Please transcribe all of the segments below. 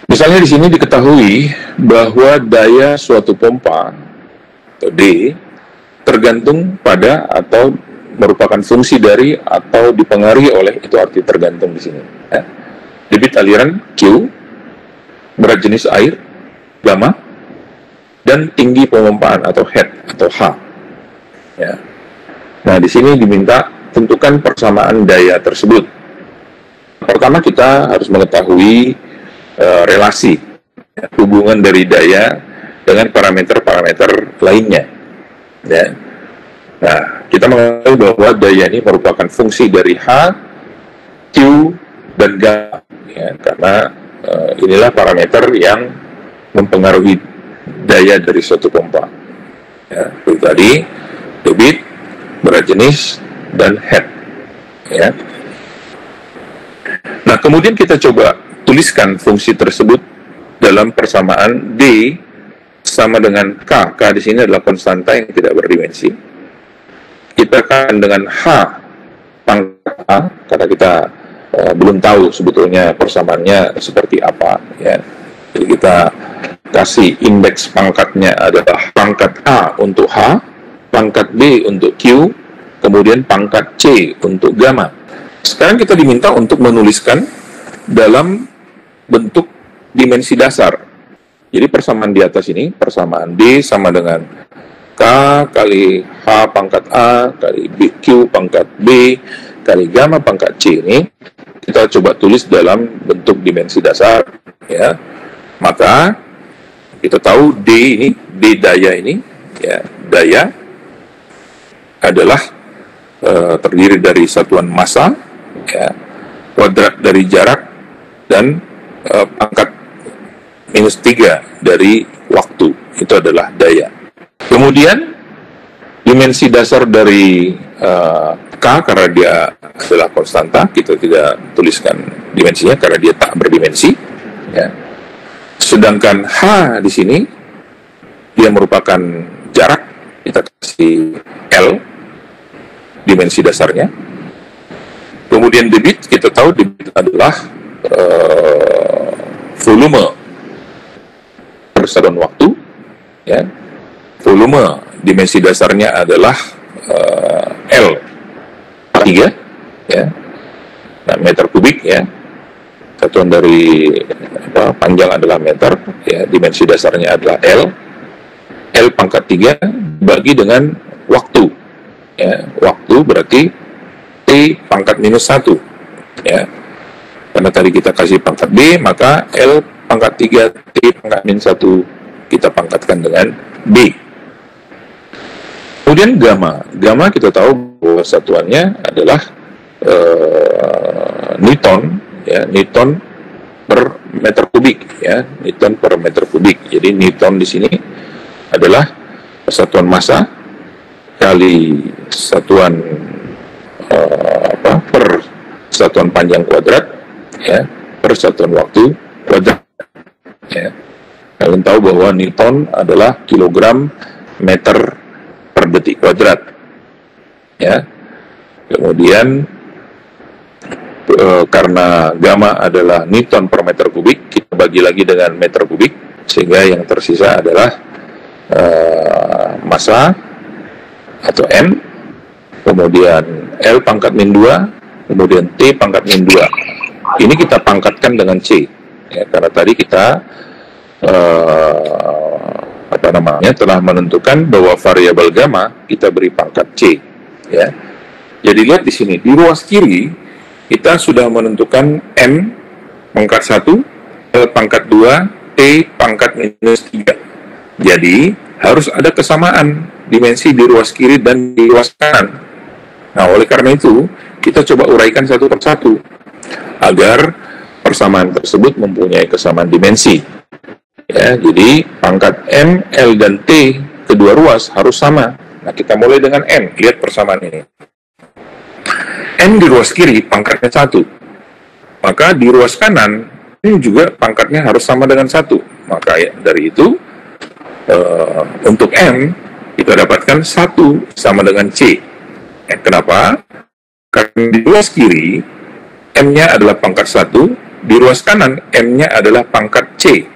Misalnya di sini diketahui bahwa daya suatu pompa atau D tergantung pada atau merupakan fungsi dari atau dipengaruhi oleh, itu arti tergantung di sini. Ya. Debit aliran Q, berat jenis air gamma, dan tinggi pemompaan atau head atau H. Ya. Nah di sini diminta tentukan persamaan daya tersebut. Pertama kita harus mengetahui relasi hubungan dari daya dengan parameter-parameter lainnya. Ya. Nah, kita mengetahui bahwa daya ini merupakan fungsi dari H, Q, dan gamma. Ya, karena inilah parameter yang mempengaruhi daya dari suatu pompa. Ya, itu tadi debit, berat jenis, dan head. Ya. Nah, kemudian kita coba tuliskan fungsi tersebut dalam persamaan D sama dengan K. K di sini adalah konstanta yang tidak berdimensi. Kita akan dengan H pangkat A, karena kita belum tahu sebetulnya persamaannya seperti apa. Ya. Jadi kita kasih indeks pangkatnya adalah pangkat A untuk H, pangkat B untuk Q, kemudian pangkat C untuk gamma. Sekarang kita diminta untuk menuliskan dalam bentuk dimensi dasar. Jadi persamaan di atas ini, persamaan D sama dengan K kali H pangkat A kali Q pangkat B kali gamma pangkat C ini, kita coba tulis dalam bentuk dimensi dasar. Ya. Maka kita tahu D ini, D daya ini, ya, daya adalah terdiri dari satuan massa, ya, kuadrat dari jarak, dan pangkat minus 3 dari waktu. Itu adalah daya. Kemudian dimensi dasar dari K, karena dia adalah konstanta, kita tidak tuliskan dimensinya karena dia tak berdimensi. Ya. Sedangkan H di sini dia merupakan jarak, kita kasih L dimensi dasarnya. Kemudian debit, kita tahu debit adalah volume per satuan waktu. Ya. Volume dimensi dasarnya adalah L 3, ya. Nah, meter kubik, ya. Satuan dari panjang adalah meter, ya. Dimensi dasarnya adalah L. L pangkat 3 bagi dengan waktu. Ya. Waktu berarti T pangkat minus 1. Ya. Karena tadi kita kasih pangkat B, maka L pangkat 3 T pangkat minus 1 kita pangkatkan dengan B. Kemudian gamma. Gamma kita tahu bahwa satuannya adalah Newton, ya, Newton per meter kubik, ya, Newton per meter kubik. Jadi Newton di sini adalah satuan massa kali satuan per satuan panjang kuadrat, ya, per satuan waktu kuadrat. Ya. Kalian tahu bahwa Newton adalah kilogram meter per detik kuadrat. Ya. Kemudian karena gamma adalah Newton per meter kubik, kita bagi lagi dengan meter kubik, sehingga yang tersisa adalah massa atau M, kemudian L pangkat min 2, kemudian T pangkat min 2. Ini kita pangkatkan dengan C, ya, karena tadi kita telah menentukan bahwa variabel gamma kita beri pangkat C. Ya. Jadi lihat di sini, di ruas kiri kita sudah menentukan M pangkat 1, L pangkat 2, T pangkat minus 3. Jadi harus ada kesamaan dimensi di ruas kiri dan di ruas kanan. Nah, oleh karena itu kita coba uraikan satu persatu agar persamaan tersebut mempunyai kesamaan dimensi. Ya, jadi pangkat M, L, dan T kedua ruas harus sama. Nah, kita mulai dengan M. Lihat persamaan ini. M di ruas kiri pangkatnya 1. Maka di ruas kanan ini juga pangkatnya harus sama dengan 1. Maka ya, dari itu untuk M kita dapatkan 1 sama dengan C. Kenapa? Karena di ruas kiri, M-nya adalah pangkat 1, di ruas kanan, M-nya adalah pangkat C.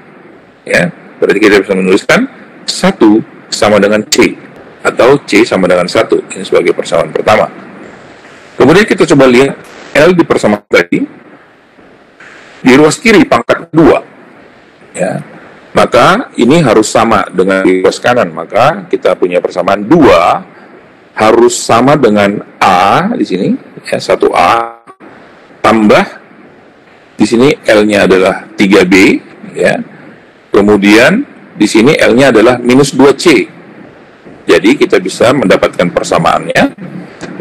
Ya, berarti kita bisa menuliskan 1 sama dengan C, atau C sama dengan 1. Ini sebagai persamaan pertama. Kemudian kita coba lihat L di persamaan tadi. Di ruas kiri pangkat 2. Ya, maka ini harus sama dengan di ruas kanan. Maka kita punya persamaan 2 harus sama dengan A di sini, ya, 1A tambah di sini L-nya adalah 3B, ya. Kemudian di sini L-nya adalah minus 2C. Jadi kita bisa mendapatkan persamaannya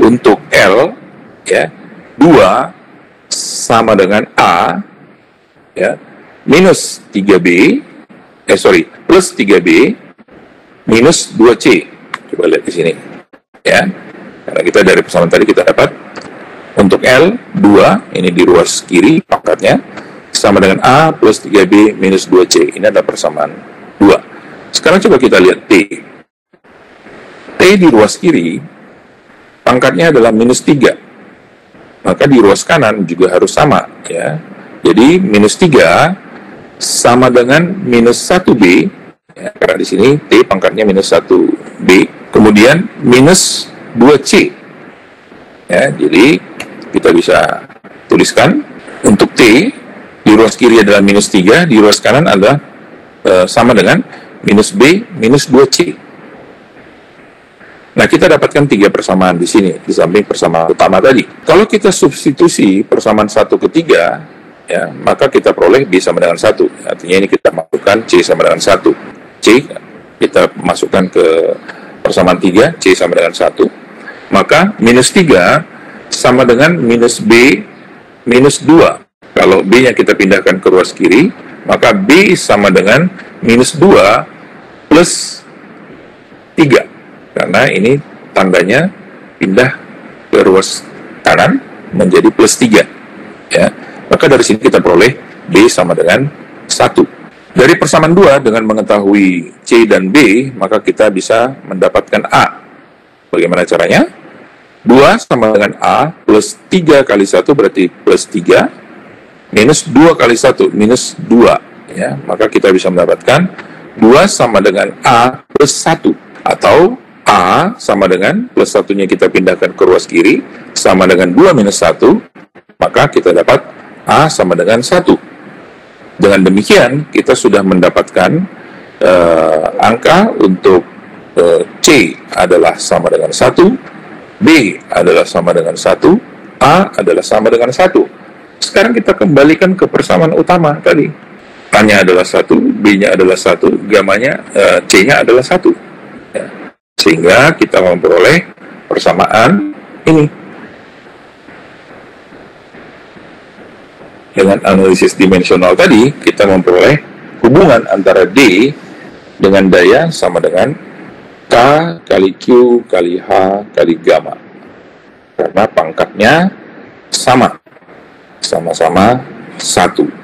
untuk L, ya, 2 sama dengan A, ya, minus 3B, plus 3B minus 2C. Coba lihat di sini. Ya, karena kita dari persamaan tadi kita dapat untuk L 2, ini di ruas kiri pangkatnya sama dengan A plus 3B minus 2C. Ini adalah persamaan 2. Sekarang coba kita lihat T. T di ruas kiri pangkatnya adalah minus 3. Maka di ruas kanan juga harus sama, ya. Jadi minus 3 sama dengan minus 1B, ya, karena di sini T pangkatnya minus 1B. Kemudian minus 2C. Ya, jadi kita bisa tuliskan untuk T di ruas kiri adalah minus 3, di ruas kanan adalah sama dengan minus B minus 2C. Nah, kita dapatkan 3 persamaan di sini, di samping persamaan utama tadi. Kalau kita substitusi persamaan 1 ke 3, ya, maka kita peroleh B sama dengan 1. Artinya ini kita masukkan C sama dengan 1. C kita masukkan ke persamaan 3, C sama dengan 1. Maka minus 3 sama dengan minus B minus 2. Kalau B-nya kita pindahkan ke ruas kiri, maka B sama dengan minus 2 plus 3. Karena ini tandanya pindah ke ruas kanan menjadi plus 3. Ya. Maka dari sini kita peroleh B sama dengan 1. Dari persamaan 2 dengan mengetahui C dan B, maka kita bisa mendapatkan A. Bagaimana caranya? 2 sama dengan A plus 3 kali 1 berarti plus 3, minus 2 kali 1 minus 2. Ya, maka kita bisa mendapatkan 2 sama dengan A plus 1. Atau A sama dengan plus 1-nya kita pindahkan ke ruas kiri, sama dengan 2 minus 1, maka kita dapat A sama dengan 1. Dengan demikian, kita sudah mendapatkan angka untuk C adalah sama dengan 1, B adalah sama dengan 1, A adalah sama dengan 1. Sekarang kita kembalikan ke persamaan utama tadi. A-nya adalah 1, B-nya adalah 1, gamanya, C-nya adalah 1. Ya. Sehingga kita memperoleh persamaan ini. Dengan analisis dimensional tadi, kita memperoleh hubungan antara D dengan daya sama dengan K kali Q kali H kali gamma. Karena pangkatnya sama-sama 1.